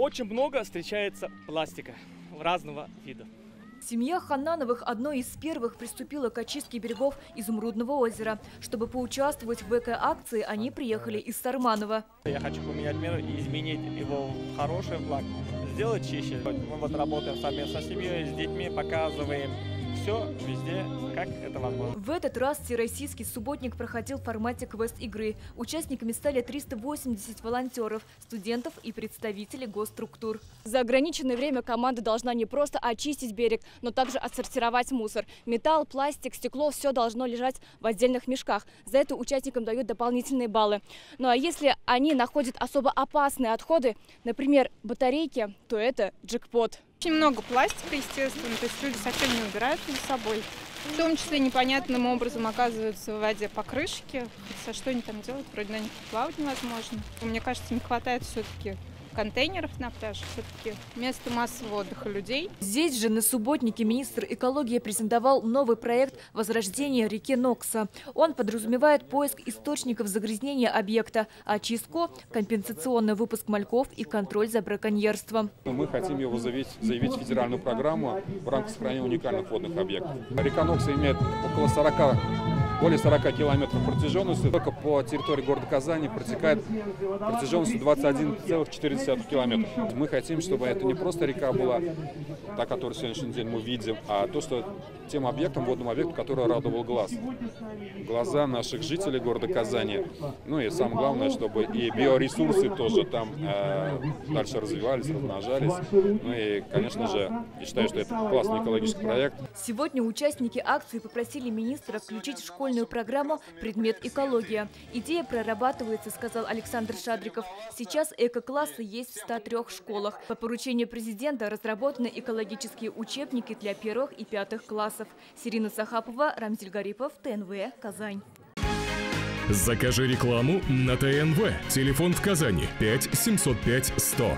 Очень много встречается пластика разного вида. Семья Ханнановых одной из первых приступила к очистке берегов Изумрудного озера. Чтобы поучаствовать в эко-акции, они приехали из Сарманова. Я хочу поменять мир и изменить его в хороший благ, сделать чище. Мы вот работаем совместно с семьей, с детьми, показываем все везде, как это возможно. В этот раз всероссийский субботник проходил в формате квест-игры. Участниками стали 380 волонтеров, студентов и представителей госструктур. За ограниченное время команда должна не просто очистить берег, но также отсортировать мусор. Металл, пластик, стекло – все должно лежать в отдельных мешках. За это участникам дают дополнительные баллы. Ну а если они находят особо опасные отходы, например, батарейки, то это джекпот. Очень много пластика, естественно, то есть люди совсем не убирают за собой. В том числе непонятным образом оказываются в воде покрышки. Хотя что они там делают? Вроде на них плавать невозможно. Мне кажется, не хватает все-таки контейнеров на пляже, все-таки место массового отдыха людей. Здесь же на субботнике министр экологии презентовал новый проект возрождения реки Нокса. Он подразумевает поиск источников загрязнения объекта, очистку, компенсационный выпуск мальков и контроль за браконьерством. Мы хотим его заявить в федеральную программу в рамках сохранения уникальных водных объектов. Река Нокса имеет более 40 километров протяженности. Только по территории города Казани протекает протяженностью 21,4 километра. Мы хотим, чтобы это не просто река была, та, которую в сегодняшний день мы видим, а то, что тем объектом, водным объектом, который радовал глаз. Глаза наших жителей города Казани. Ну и самое главное, чтобы и биоресурсы тоже там дальше развивались, размножались. Ну и, конечно же, я считаю, что это классный экологический проект. Сегодня участники акции попросили министра включить в школьную программу предмет «Экология». Идея прорабатывается, сказал Александр Шадриков. Сейчас эко-классы есть в 103 школах. По поручению президента разработаны экологические учебники для 1 и 5 классов. Сирина Сахапова, Рамзиль Гарипов, ТНВ, Казань. Закажи рекламу на ТНВ. Телефон в Казани 5 705 100.